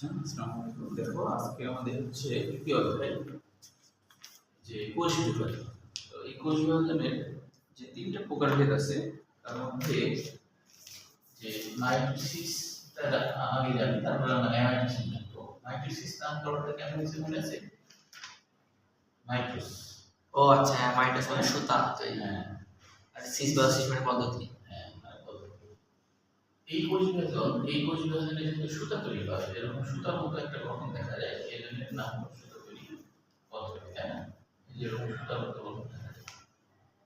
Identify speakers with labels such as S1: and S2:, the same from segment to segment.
S1: আসসালামু আলাইকুম। দেখো আজকে আমাদের হচ্ছে তৃতীয় অধ্যায় যে কোষ বিভাজন। তো এই কোষ বিভাজনের যে তিনটা প্রকারভেদ আছে তার মধ্যে যে মাইটোসিসটা আগে জানি, তারপরে আমরা অ্যামাইটোসিস জানবো। মাইটোসিস নামকরণটা কেন হয়েছে মনে আছে? মাইটোস,
S2: ও আচ্ছা, হ্যাঁ, মাইটোস মানে সুতা।
S1: হ্যাঁ,
S2: আর সিস বা সিস মানে পদ্ধতি।
S1: হ্যাঁ, মানে পদ্ধতি। এই কোষ বিভাজনে কিন্তু সুতা তৈরি হয়, এরকম সুতার মতো একটা গঠন দেখা যায়, এই জন্য এর নাম হলো সুতা তৈরি পদ্ধতি, তাই না? এই যেরকম সুতার মতো গঠন দেখা যায়,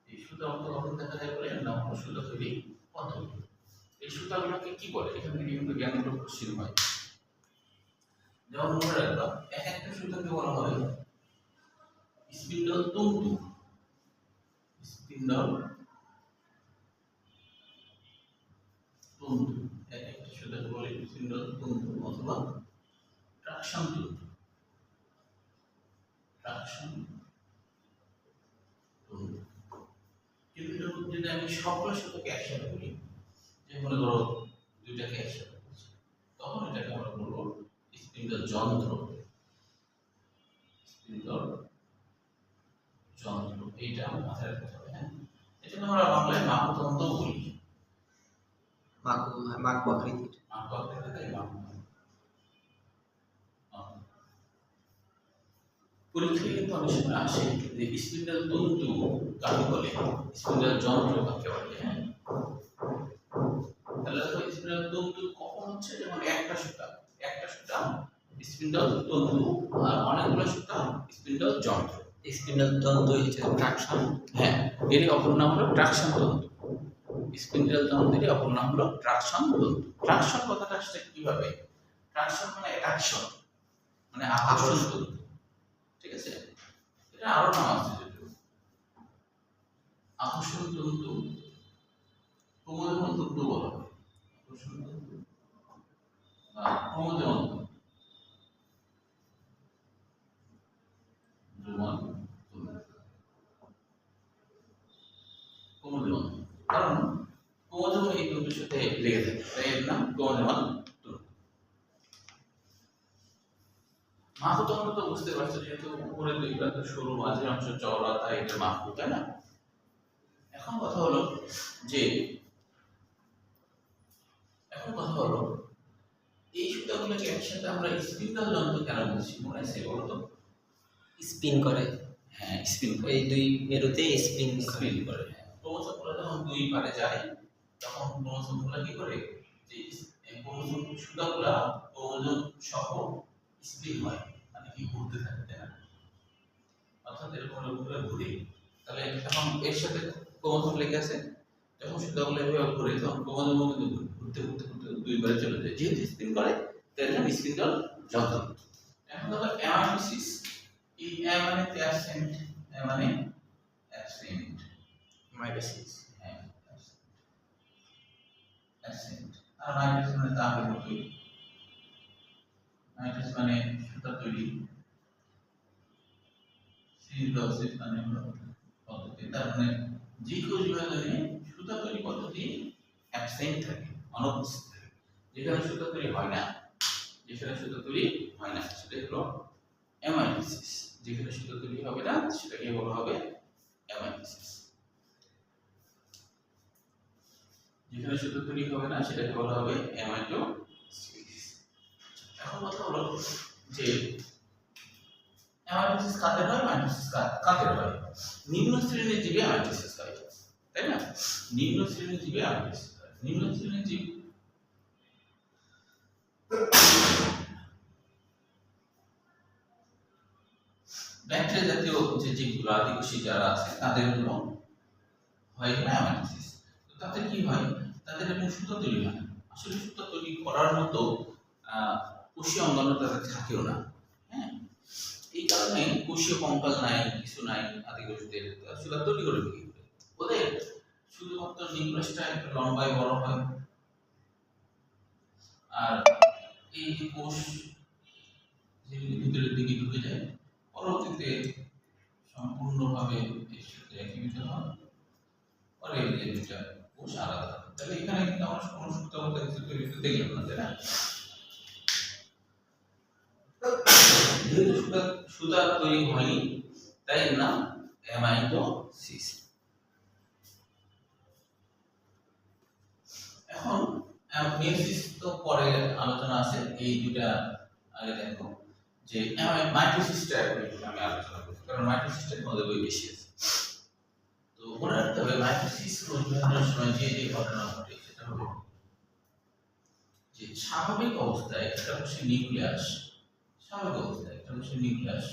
S1: এই সুতার মতো গঠন দেখা যায় বলে এর নাম হলো সুতা তৈরি পদ্ধতি। এই সুতাগুলোকে কি বলে? এখান থেকে কিন্তু জ্ঞানমূলক কোশ্চেন হয়। যেমন মনে রাখবা, এক একটা সুতাকে বলা হয় স্পিন্ডল তন্তু। স্পিন্ডল তন্তু, এক একটা সুতাকে বলে স্পিন্ডল তন্তু অথবা ট্রাকশন তন্তু। ট্রাকশন তন্তু। কিন্তু যদি আমি সবগুলো সুতাকে একসাথে বলি, যে মনে করো দুইটাকে একসাথে বলছি, তখন এটাকে আমরা বলবো স্পিন্ডল যন্ত্র। স্পিন্ডল যন্ত্র, এইটা আমার মাথায় রাখতে হবে। হ্যাঁ, এটা আমরা বাংলায় মাকুতন্ত্র বলি।
S2: মাকু আকৃতির।
S1: মাকু আকৃতির, তাই মাকু। পরীক্ষায় কিন্তু অনেক সময় আসে যে স্পিন্ডল তন্তু কাকে বলে, স্পিন্ডল যন্ত্র কাকে বলে। হ্যাঁ, তাহলে দেখো স্পিন্ডল তন্তু কখন হচ্ছে, যেমন একটা সুতা স্পিন্ডল তন্তু আর অনেকগুলো সুতা স্পিন্ডল যন্ত্র।
S2: স্পিন্ডল তন্তু হচ্ছে ট্রাকশন।
S1: হ্যাঁ, এর অপর নাম হলো ট্রাকশন তন্তু। স্পিন্ডল তন্তুর অপর নাম হলো ট্রাকশন তন্তু। ট্রাকশন কথাটা আসছে কিভাবে? ট্রাকশন মানে অ্যাট্রাকশন, মানে আকর্ষণ তন্তু, ঠিক আছে? এটা আরো নাম আছে, আকর্ষণ তন্তু, প্রমোদন তন্তু বলা হয়। আকর্ষণ তন্তু বা প্রমোদন তন্তু। প্রমোদন, কারণ প্রমোদন এই তন্তুর সাথে লেগে থাকে, তাই এর নাম প্রমোদন তন্তু। মাকুতন্ত্র তো বুঝতে পারছো, যেহেতু উপরে দুই প্রান্ত সরু, মাঝের অংশ চওড়া, তাই এটা মাকু, তাই না? এখন কথা হলো এই সুতাগুলোকে একসাথে আমরা স্পিন্ডল যন্ত্র কেন বলছি মনে আছে বলো তো?
S2: স্পিন করে।
S1: হ্যাঁ, স্পিন করে।
S2: এই দুই মেরুতে স্পিন
S1: করে। হ্যাঁ, ক্রোমোসোমগুলো যখন দুই পারে যায়, তখন ক্রোমোসোমগুলো কি করে, যে ক্রোমোসোম সুতাগুলো ক্রোমোসোম সহ স্পিন হয়, মানে কি ঘুরতে থাকে, তাই না? অর্থাৎ এরকম ঘুরে, তাহলে তখন এর সাথে ক্রোমোসোম লেগে আছে, যখন সুতাগুলো এভাবে ঘুরে, তখন ক্রোমোসোমও কিন্তু ঘুরতে দুইবারে চলে যায়, যেহেতু স্পিন করে তাই জন্য স্পিন্ডল যন্ত্র। এখন দেখো অ্যামাইটোসিস, এই মানে অ্যাবসেন্ট, মানে অ্যাবসেন্ট,
S2: মাইটোসিস।
S1: হ্যাঁ, অ্যাবসেন্ট। আর মাইটোসিস মানে তা আগের মতোই, মাইটোসিস মানে সুতা তৈরি, সিনোসিস মানে হলো পদ্ধতি। তার মানে যে কোষ বিভাজনে সুতা তৈরি পদ্ধতি অ্যাবসেন্ট থাকে, অনুপস্থিত থাকে। যেখানে সুতা তৈরি হয় না, সেটা হলো অ্যামাইটোসিস। যেখানে সুতা তৈরি হবে না সেটাকে বলা হবে অ্যামাইটোসিস। যেখানে সুতা তৈরি হবে না সেটাকে বলা হবে অ্যামাইটোসিস। এখন কথা হলো যে অ্যামাইটোসিস কাদের হয়, মাইটোসিস কাদের হয়? নিম্ন শ্রেণীর জীবে অ্যামাইটোসিস হয়, তাই না? নিম্ন শ্রেণীর জীবে অ্যামাইটোসিস হয়। নিম্ন শ্রেণীর জীব ব্যাকটেরিয়া জাতীয় যে জীবগুলো, আদিবাসী যারা আছে, তাদের হলো হয় অ্যামাইটোসিস। তো তাতে কি হয়, তাদের এরকম সুতা তৈরি হয় না। আসলে সুতা তৈরি করার মতো কোষীয় অঙ্গাণু তাদের থাকেও না। হ্যাঁ, এই কারণে কোষীয় কঙ্কাল নাই, কিছু নাই আদিবাসীদের, সুতা তৈরি করে কি করে? ওদের শুধুমাত্র নিউক্লিয়াসটা একটু লম্বায় বড় হয়, আর এই যে কোষ যেগুলি ভিতরের দিকে ঢুকে যায়, পরবর্তীতে সম্পূর্ণভাবে এর সাথে একীভূত হয়, পরে এই যে দুটা কোষ আলাদা। তাহলে এখানে কিন্তু আমরা কোনো সুতা মতো কিছু তৈরি করতে দেখলাম না, তাই না? সুতা তৈরি হয়নি, তাই এর নাম অ্যামাইনো সিস। এখন মেয়োসিস তো পরে আলোচনা আছে, এই দুটা আগে দেখো যে মাইটোসিসটা আমি আলোচনা করব, কারণ মাইটোসিসটার মধ্যে বই বেশি আছে। তো মনে রাখতে হবে মাইটোসিস কোষবিভাজনের সময় যে যে ঘটনা ঘটে সেটা হলো যে স্বাভাবিক অবস্থায় একটা কোষের নিউক্লিয়াস, স্বাভাবিক অবস্থায় একটা কোষের নিউক্লিয়াস,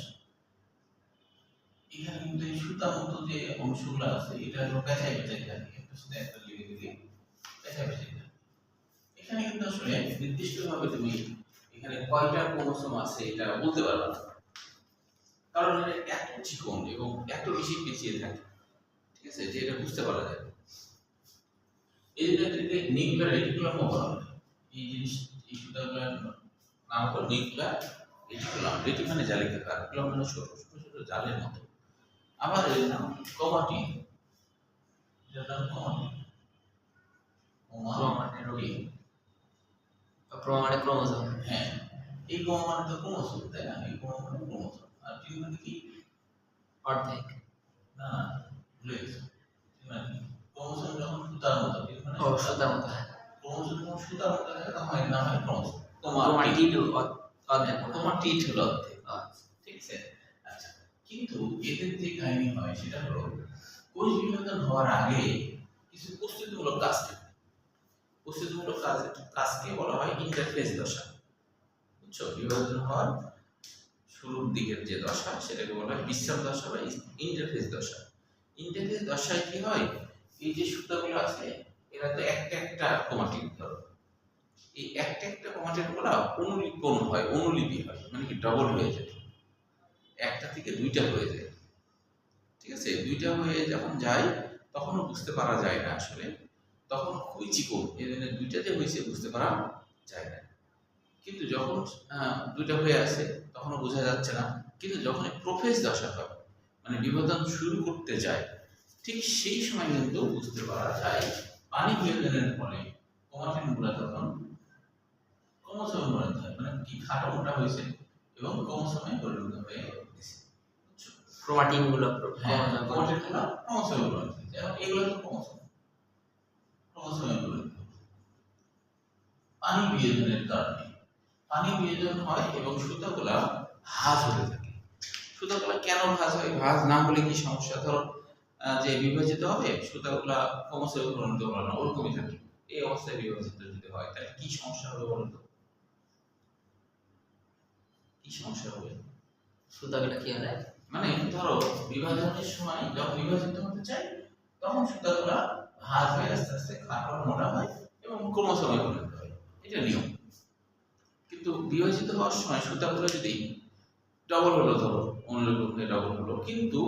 S1: এখানে কিন্তু এই সুতার মতো যে অংশগুলো আছে এটা হলো পেঁচাই পেঁচাই থাকে, একটা সাথে একটা লেগে লেগে পেঁচাই পেঁচাই থাকে। এখানে কিন্তু আসলে নির্দিষ্টভাবে তুমি এখানে কয়টা ক্রোমোসোম আছে এটা বলতে পারবে না, কারণ এটা এত চিকন এবং এত বেশি পেঁচিয়ে থাকে, ঠিক আছে, যে এটা বুঝতে পারা যায়। এই জন্য এটাকে নিউক্লিয়ার রেটিকুলাম বলা হয়। এই জিনিস এই সুতাগুলোর নাম হলো নিউক্লিয়ার রেটিকুলাম। রেটি মানে জালিকা, রেটিকুলাম মানে ছোট ছোট ছোট জালের মতো। আবার এর নাম ক্রোমাটিন, এটার নাম ক্রোমাটিন।
S2: ক্রোমোজোম।
S1: হ্যাঁ, এই ক্রোমা মানে তো ক্রোমোসোম, তাই না? এই ক্রোমা মানে ক্রোমোসোম। আর টিন মানে কি?
S2: অর্ধেক।
S1: না, ভুলে গেছো। টিন মানে কি? ক্রোমোসোম যখন সুতার মতো, টিন মানে
S2: সুতার মতো।
S1: ক্রোমোসোম যখন সুতার মতো থাকে তখন এর নাম হয় ক্রোমোসোম।
S2: ক্রোমাটিড অর্ধেক।
S1: ক্রোমাটিড হলো অর্ধেক। ঠিক আছে? আচ্ছা, কিন্তু এদের যে কাহিনী হয় সেটা হলো কোষ বিভাজন হওয়ার আগে কিছু প্রস্তুতিমূলক কাজ থাকে। প্রস্তুতিমূলক কাজকে বলা হয় ইন্টারফেজ দশা। বুঝছো? বিভাজন হওয়ার শুরুর দিকের যে দশা সেটাকে বলা হয় বিশ্রাম দশা বা ইন্টারফেজ দশা। ইন্টারফেজ দশায় কি হয়, এই যে সুতাগুলো আছে এরা তো একটা একটা ক্রোমাটিড, ধরো এই একটা একটা ক্রোমাটিড গুলো অনুলিপন হয়, অনুলিপি হয়, মানে কি ডবল হয়ে যায়, একটা থেকে দুইটা হয়ে যায়। ঠিক আছে, দুইটা হয়ে যখন যায় তখনও বুঝতে পারা যায় না আসলে, তখন খুবই চিকন, এই জন্য দুইটা যে হয়েছে বুঝতে পারা যায় না। কিন্তু যখন দুইটা হয়ে আছে তখনও বোঝা যাচ্ছে না, কিন্তু যখন প্রোফেজ দশা হয় মানে বিভাজন শুরু করতে যায়, ঠিক সেই সময় কিন্তু বুঝতে পারা যায় পানি বিভাজনের ফলে ক্রোমাটিনগুলো তখন ক্রোমোসোমে পরিণত হয়, মানে কি খাটো মোটা হয়েছে এবং ক্রোমোসোমে পরিণত হয়ে গেছে।
S2: ক্রোমাটিনগুলো
S1: ক্রোমাটিনগুলো ক্রোমোসোমে পরিণত হয়েছে, এবং এগুলো তো ক্রোমোসোমে পরিণত হয় পানি বিভাজনের কারণে। পানি বিভাজন হয় এবং সুতাগুলা ভাঁজ হতে থাকে। সুতাগুলা কেন ভাঁজ হয়? ভাঁজ না হলে কি সমস্যা? ধরো যে বিভাজিত হবে সুতাগুলা ক্রোমোসোমে পরিণত হলো না, ওরকমই থাকে। এই অবস্থায় বিভাজিত যদি হয় তাহলে কি সমস্যা হবে বলুন তো? কি সমস্যা হবে?
S2: সুতাগুলা কি হয়,
S1: মানে ধরো বিভাজনের সময় যখন বিভাজিত হতে চাই তখন সুতাগুলা ভাঁজ হয়ে আস্তে আস্তে খাটো মোটা হয় এবং ক্রোমোসোমে পরিণত হয়, এটা নিয়ম। কিন্তু বিভাজিত হওয়ার সময় সুতাগুলো যদি ডবল হলো, ধরো অনুলিপন হয়ে ডবল হলো, কিন্তু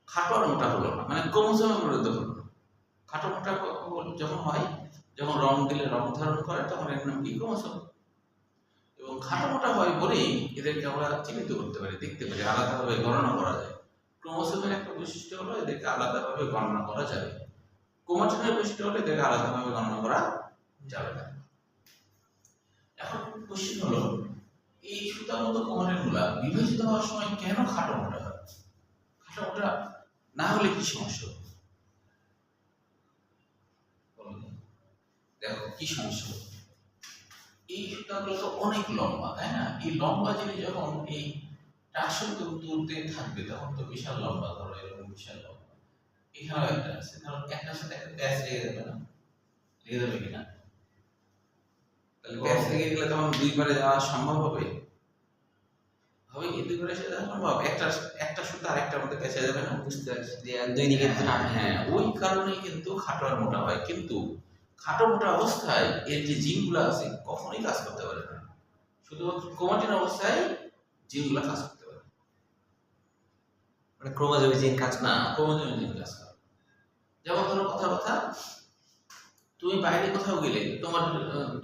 S1: খাটো আর মোটা হলো না, মানে ক্রোমোসোমে পরিণত হলো না। খাটো মোটা যখন হয়, যখন রং দিলে রং ধারণ করে তখন এর নাম কি? ক্রোমোসোম। এবং খাটো মোটা হয় বলেই এদেরকে আমরা চিহ্নিত করতে পারি, দেখতে পারি, আলাদাভাবে গণনা করা যায়। ক্রোমোসোমের একটা বৈশিষ্ট্য হলো এদেরকে আলাদাভাবে গণনা করা যাবে, ক্রোমাটিনের বৈশিষ্ট্য হলো এদেরকে আলাদাভাবে গণনা করা যাবে না। এখন কোশ্চেন হলো এই সুতার মতো ক্রোমাটিনগুলা বিভাজিত হওয়ার সময় কেন খাটো মোটা হয়? খাটো মোটা না হলে কি সমস্যা হবে? দেখো কি সমস্যা হবে। এই সুতাগুলো তো অনেক লম্বা, তাই না? এই লম্বা জিনিস যখন এই টার্সন তন্তুতে থাকবে তখন তো বিশাল লম্বা, ধরো এরকম বিশাল লম্বা। এখানেও একটা আছে, ধরো একটার সাথে একটা প্যাচ লেগে যাবে না? লেগে যাবে কিনা? তাহলে প্যাচ লেগে গেলে তখন দুই পারে যাওয়া সম্ভব হবে? হবে কি দুই পারে যাওয়া সম্ভব? একটা সুতা আরেকটার মধ্যে পেঁচে যাবে না?
S2: বুঝতে পারছি, দুই দিকে
S1: হ্যাঁ, ওই কারণেই কিন্তু খাটো আর মোটা হয়। কিন্তু খাটো মোটা অবস্থায় এর যে জিনগুলো আছে কখনোই কাজ করতে পারে না, শুধুমাত্র ক্রোমাটিন অবস্থায় জিনগুলো কাজ করতে পারে,
S2: মানে ক্রোমোজোমে জিন কাজ
S1: না ক্রোমোজোমে জিন কাজ করে। যেমন ধরো কথা তুমি বাইরে কোথাও গেলে তোমার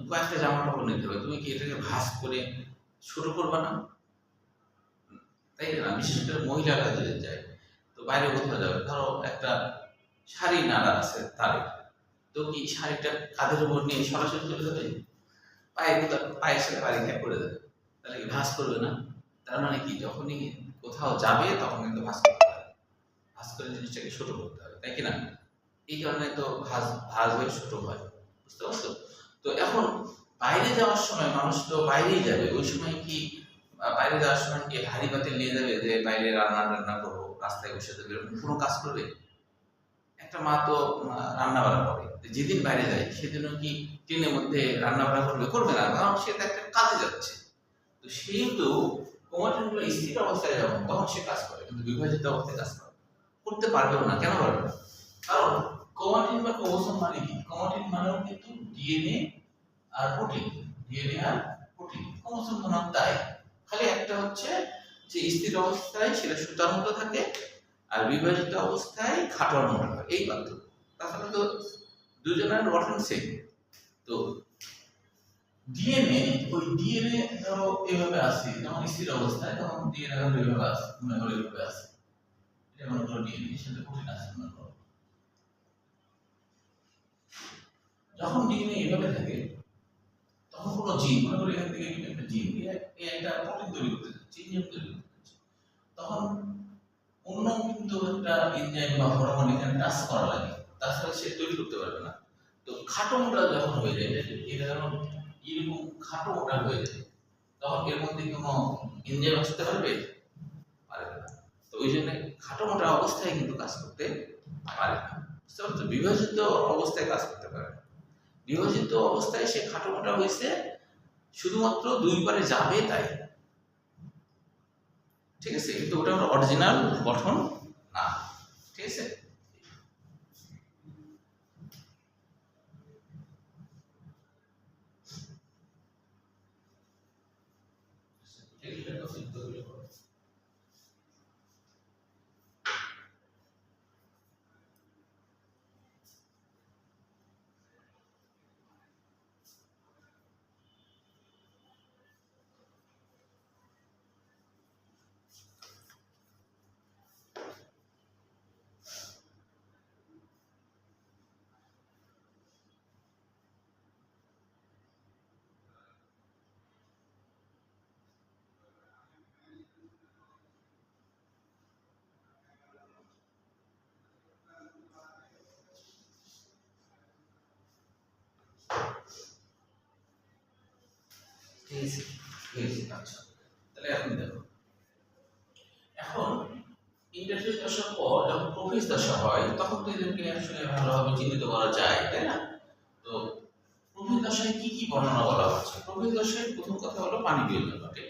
S1: কয়েকটা জামা কাপড় নিতে হবে, তুমি কি এটাকে ভাঁজ করে ছোট করবে না? তাই না? বিশেষ করে মহিলারা যদি যায় তো বাইরে কোথাও যাবে, ধরো একটা শাড়ি নাড়া আছে তারে, তো কি শাড়িটা কাঁধের উপর নিয়ে সরাসরি চলে যাবে? পায়ের সাথে বাড়িটা করে দেবে, তাহলে কি ভাঁজ করবে না? তার মানে কি যখনই কোথাও যাবে তখন কিন্তু ভাঁজ করতে হবে, ভাঁজ করে জিনিসটাকে ছোট করতে হবে, তাই কি না? এই কারণে তো ভাঁজ ভাঁজ হয়ে ছোট হয়, বুঝতে পারছো? তো এখন বাইরে যাওয়ার সময় মানুষ তো বাইরেই যাবে, ওই সময় কি বাইরে যাওয়ার সময় কি হাঁড়ি পাতিল নিয়ে যাবে যে বাইরে রান্না টান্না করবো, রাস্তায় বসে দেবে, এরকম কোনো কাজ করবে? একটা মা তো রান্না বান্না করে, তো যেদিন বাইরে যায় সেদিনও কি ট্রেনের মধ্যে রান্না বান্না করবে? করবে না, কারণ সে তো একটা কাজে যাচ্ছে। তো সেহেতু ক্রোমাটিনগুলো স্থির অবস্থায় যখন তখন সে কাজ করে, কিন্তু বিভাজিত অবস্থায় কাজ করতে পারবেও না। কেন পারবে না? কারণ ক্রোমাটিন বা ক্রোমোসোম মানে কি? ক্রোমাটিন মানেও কিন্তু ডিএনএ আর প্রোটিন, ডিএনএ আর প্রোটিন। ক্রোমোসোম মানে তাই, খালি একটা হচ্ছে যে স্থির অবস্থায় সেটা সুতার মতো থাকে, আর বিভাজিত অবস্থায় খাটোয়ার মতো হয়, এই পার্থক্য। তাছাড়া তো দুজনের গঠন সেম। তো ডিএনএ, ওই ডিএনএ ধরো এভাবে আসে, যখন স্থির অবস্থায় তখন ডিএনএ ধরো এভাবে আসে, মনে করো এভাবে আসে, এটা মনে করো ডিএনএ, সাথে প্রোটিন আছে মনে করো। যখন ডিএনএ এভাবে থাকে তখন কোনো জিন, মনে করো এখান থেকে একটা জিন একটা প্রোটিন তৈরি করতে যাচ্ছে, এনজাইম তৈরি করতে যাচ্ছে, তখন অন্য কিন্তু একটা এনজাইম বা হরমোন এখানে টাচ করা লাগে, তাছাড়া সে তৈরি করতে পারবে না। তো খাটো মোটা যখন হয়ে যায়, এটা যখন এরকম খাটো মোটা হয়ে যায় তখন এর মধ্যে কোনো এনজাইম আসতে পারবে? পারবে না। তো ওই জন্য খাটো মোটা অবস্থায় কিন্তু কাজ করতে পারে না, বুঝতে পারছো? বিভাজিত অবস্থায় কাজ করতে পারে না। বিভাজিত অবস্থায় সে খাটো মোটা হয়েছে শুধুমাত্র দুই পারে যাবে তাই, ঠিক আছে? কিন্তু ওটা অরিজিনাল গঠন না, ঠিক আছে? আচ্ছা, তাহলে এখন দেখো, এখন ইন্টারফেস দশার পর যখন প্রোফেজ দশা হয় তখন তো এদেরকে আসলে ভালোভাবে চিহ্নিত করা যায়, তাই না? তো প্রোফেজ দশায় কি কি বর্ণনা করা হচ্ছে? প্রোফেজ দশায় প্রথম কথা হলো পানি বিয়োজন ঘটে,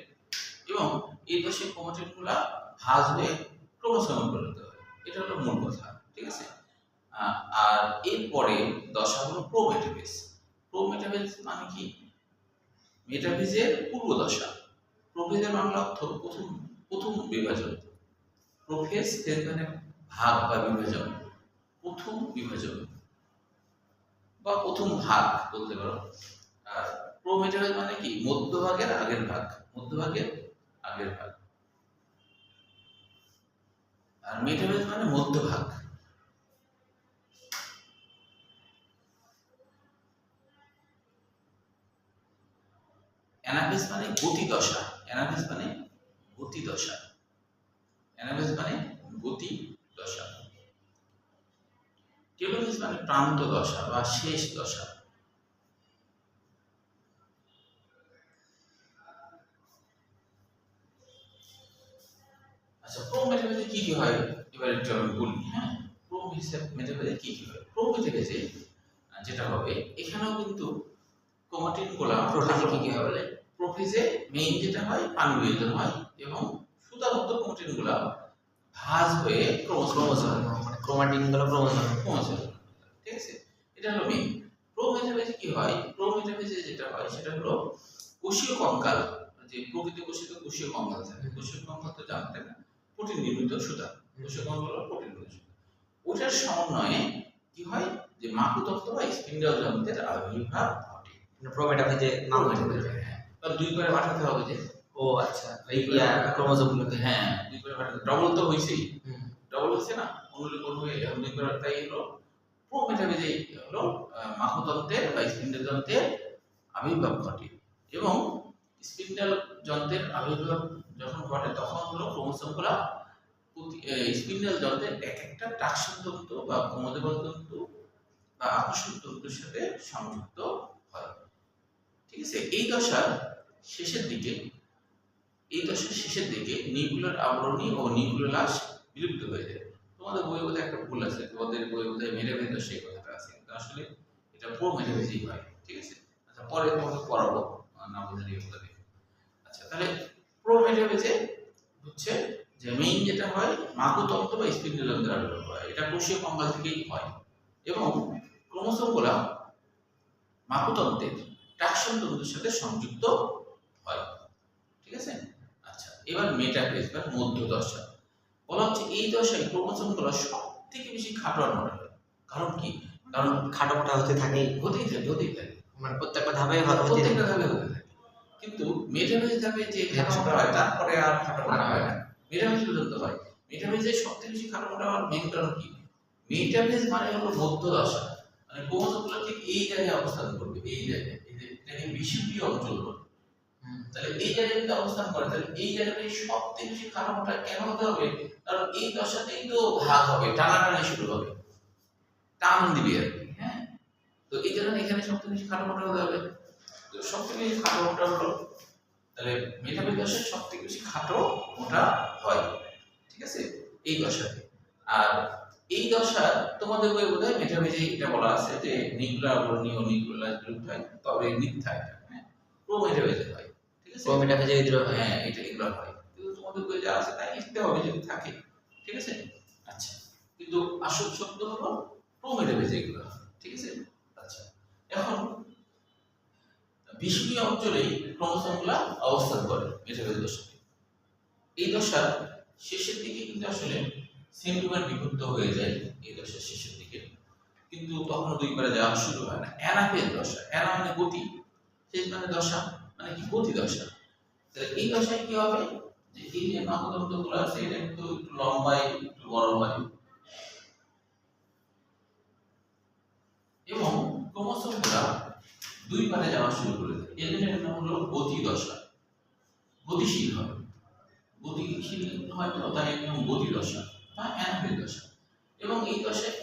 S1: এবং এই দশায় ক্রোমাটিনগুলা ভাঁজ হয়ে ক্রোমোসোমে পরিণত হয়, এটা হলো মূল কথা, ঠিক আছে? আর এরপরে দশা হলো প্রোমেটাফেজ। প্রোমেটাফেজ মানে কি? মেটাফেজের পূর্ব দশা। প্রোফেজের বাংলা অর্থ প্রথম প্রথম বিভাজন। প্রোফেজ ফেজ মানে ভাগ বা বিভাজন, প্রথম বিভাজন বা প্রথম ভাগ বলতে পারো। আর প্রোমেটাফেজ মানে কি? মধ্যভাগের আগের ভাগ, মধ্যভাগের আগের ভাগ। আর মেটাফেজ মানে মধ্যভাগ। অ্যানাফেজ মানে গতি দশা, অ্যানাফেজ মানে গতি দশা, অ্যানাফেজ মানে গতি দশা। টেলোফেজ মানে প্রান্ত দশা বা শেষ দশা। আচ্ছা, প্রোমেটাফেজে কি কি হয় এবার একটু আমি বলি, হ্যাঁ? প্রোমেটাফেজে কি কি হয়? প্রোমেটাফেজে যেটা হবে, এখানেও কিন্তু ক্রোমাটিন গুলা
S2: প্রোফেজে কি কি হয় বলে?
S1: প্রোফেজে মেইন যেটা হয় পানি বিয়োজন হয়, এবং সুতার মতো ক্রোমাটিন গুলা ভাঁজ হয়ে ক্রোমোসোম,
S2: মানে ক্রোমাটিন গুলো ক্রোমোসোম,
S1: ঠিক আছে? এটা হলো মেইন। প্রোমেটাফেজে কি হয়? প্রোমেটাফেজে যেটা হয় সেটা হলো কোষীয় কঙ্কাল, যে প্রকৃত কোষীয় কঙ্কাল থাকে, কোষীয় কঙ্কাল তো জানতে না, প্রোটিন নির্মিত সুতা, কোষীয় কঙ্কাল হলো প্রোটিন নির্মিত সুতা। ওটার সমন্বয়ে কি হয়? যে মাকুতত্ত্ব বা স্পিন্ডল যন্ত্রের আবির্ভাব ঘটে।
S2: প্রোমেটাফেজে নাম হয়েছে।
S1: হ্যাঁ, দুই করে পাঠাতে হবে যে।
S2: ও আচ্ছা, এই ক্রোমোসোম গুলোকে,
S1: হ্যাঁ, দুই করে পাঠাতে, ডবল তো হইছেই, ডবল হচ্ছে না, অনুলিপন হয়ে দুই করে, তাই হলো প্রোমেটাফেজে হলো মাকুতন্ত্রের বা স্পিন্ডল যন্ত্রের আবির্ভাব ঘটে। এবং স্পিন্ডেল যন্ত্রের আবির্ভাব যখন ঘটে তখন হলো ক্রোমোসোমগুলো স্পিন্ডেল যন্ত্রের এক একটা ট্রাকশন তন্তু বা ক্রোমোজোমাল তন্তু বা আকর্ষণ তন্তুর সাথে সংযুক্ত হয়। ঠিক আছে, এই দশার শেষের দিকে নিউক্লিয়ার আবরণী ও নিউক্লিয়াস বিলুপ্ত হয়ে যায়। তোমাদের বইয়ে বোধহয় একটা ভুল আছে, তোমাদের বইয়ে বোধহয় মেটাফেজ দশা এই কথাটা আছে, কিন্তু আসলে এটা প্রো মেটাফেজই হয়। ঠিক আছে, আচ্ছা পরে তোমাকে পড়াবো না বোঝার এই কথা দেখে। আচ্ছা তাহলে প্রো মেটাফেজে হচ্ছে যে মেইন যেটা হয় মাকুতন্ত্র বা স্পিন্ডেল যন্ত্রের আবির্ভাব হয়, এটা কোষীয় কঙ্কাল থেকেই হয় এবং ক্রোমোসোমগুলো মাকুতন্ত্রের ট্রাকশন তন্তুর সাথে সংযুক্ত হয়। ঠিক আছে, আচ্ছা এবার মেটাফেজ বা মধ্য দশা বলা হচ্ছে এই দশায় ক্রোমোসোমগুলো সব থেকে বেশি খাটো আর মোটা হয়। কারণ কি? কারণ
S2: খাটো মোটা হতেই থাকে, মানে প্রত্যেকটা ধাপে হতে থাকে।
S1: কিন্তু মেটাফেজ ধাপে যে খাটো মোটা হয় তারপরে আর খাটো মোটা হয় না, মেটাফেজ পর্যন্ত হয়। মেটাফেজে সব থেকে বেশি খাটো মোটা হওয়ার মেইন কারণ কি? মেটাফেজ মানে হলো মধ্য দশা, মানে ক্রোমোসোমগুলো ঠিক এই জায়গায় অবস্থান করবে, এই জায়গায়, এটাকে বিষুবীয় অঞ্চল বলে। তাহলে এই জায়গায় যদি অবস্থান করে তাহলে এই জায়গাটাই সব থেকে বেশি খাটো মোটা কেন হতে হবে? কারণ এই দশাতেই তো ভাগ হবে, টানাটানি শুরু হবে, টান দিবে আর কি। হ্যাঁ, তো এই জন্য এখানে সব থেকে বেশি খাটো মোটা হতে হবে। তো সব থেকে বেশি খাটো মোটা হলো, তাহলে মেটাফেজ দশায় সব থেকে বেশি খাটো মোটা হয়। ঠিক আছে, এই দশাতে। আর এই দশা তোমাদের বই বোধহয় মেটাফেজে এটা বলা আছে যে নিউক্লিয়ার আবরণী ও নিউক্লিয়াস বিলুপ্ত হয়, তবে মিথ্যা এটা। হ্যাঁ, প্রো মেটাফেজে হয়। ঠিক আছে,
S2: প্রো মেটাফেজে এগুলো হয়।
S1: হ্যাঁ এটা এগুলো হয়, কিন্তু তোমাদের বই যা আছে তাই লিখতে হবে যদি থাকে। ঠিক আছে, আচ্ছা কিন্তু আসল শব্দ হলো প্রো মেটাফেজে এগুলো। ঠিক আছে, আচ্ছা এখন বিষুবীয় অঞ্চলেই ক্রোমোসোমগুলো অবস্থান করে মেটাফেজ দশাতে। এই দশার শেষের দিকে কিন্তু আসলে সেন্টিমিটার বিভক্ত হয়ে যায় এই দশার শেষের দিকে, কিন্তু তখন দুই পারে যাওয়া শুরু হয় না। অ্যানাফেজ দশা, অ্যানা মানে গতি, শেষ মানে দশা মানে কি গতি দশা। তাহলে এই দশায় কি হবে যে এই যে মাকুতন্ত্রগুলো আছে এটা কিন্তু একটু লম্বায় একটু বড় হয় এবং ক্রোমোসোমগুলো দুই পারে যাওয়া শুরু করে দেয়। এর নাম হলো গতি দশা, গতিশীল হয়, গতিশীল হয়, তো তাই একদম গতি দশা বা অ্যানাফেজ দশা। এবং এই দশায়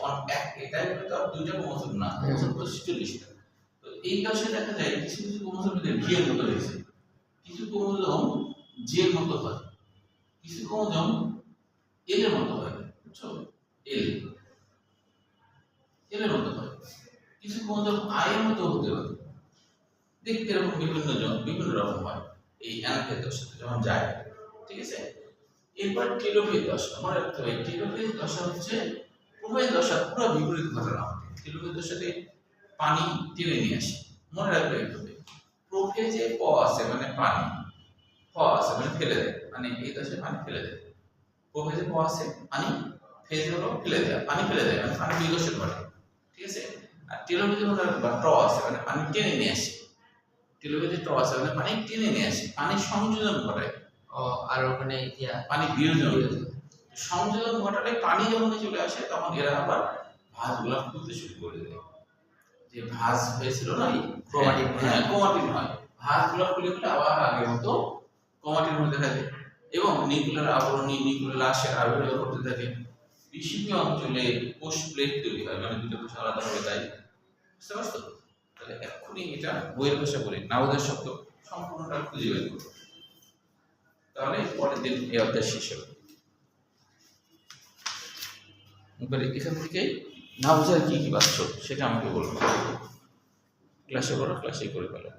S1: এটাই তো আর দুইটা ক্রোমোসোম না, ক্রোমোসোম তো 46টা। তো এই দশায় দেখা যায় কিছু কিছু ক্রোমোসোম ভি এর মতো রয়েছে, কিছু ক্রোমোসোম জে এর মতো হয়, কিছু ক্রোমোসোম এল এর মতো হয়। বুঝছো, এল এর মতো হয়, কিছু ক্রোমোসোম আই এর মতো হতে পারে। দেখতে এরকম বিভিন্ন রকম হয় এই অ্যানাফেজ দশাতে যখন যায়। ঠিক আছে, এরপর টেলোফেজ দশা। মনে রাখতে হবে টেলোফেজ দশা হচ্ছে প্রোফেজ দশা পুরো বিপরীত ঘটনা ঘটে। টেলোফেজ দশাতে পানি টেনে নিয়ে আসে, মনে রাখবে এইভাবে। প্রোফেজে প আছে মানে পানি, প আছে মানে ফেলে দেয়, মানে এই দশায় পানি ফেলে দেয়। প্রোফেজে প আছে পানি, ফেজ হলো ফেলে দেয়, পানি ফেলে দেয় মানে পানি বিদর্শন ঘটে। ঠিক আছে, আর টেলোফেজে মনে রাখবা ট আছে মানে পানি টেনে নিয়ে আসে, টেলোফেজে ট আছে মানে পানি টেনে নিয়ে আসে, পানি সংযোজন ঘটায়।
S2: আর ওখানে
S1: পানি বিয়োজন, সংযোজন ঘটালে পানি যখন চলে আসে তখন এরা আবার ভাঁজগুলো খুলতে শুরু করে দেয়। যে ভাঁজ হয়েছিল না
S2: ক্রোমাটিন,
S1: হ্যাঁ ক্রোমাটিন হয়, ভাঁজগুলো খুলে খুলে আবার আগের মতো ক্রোমাটিন হতে থাকে এবং নিউক্লিয়ার আবরণী নিউক্লিয়াসের আবির্ভাব করতে থাকে। বিষুবীয় অঞ্চলে কোষ প্লেট তৈরি হয়, মানে দুটো কোষ আলাদা হবে তাই। বুঝতে পারছো? তাহলে এক্ষুনি এটা বইয়ের ভাষা বলি না, ওদের শব্দ সম্পূর্ণটা খুঁজে বের করবো, তাহলে পরের দিন এই অধ্যায় শেষ হবে। এখান থেকে না বোঝার কি কি বাচ্চ সেটা আমাকে বলবো, ক্লাসে করো, ক্লাসে করে ফেলো।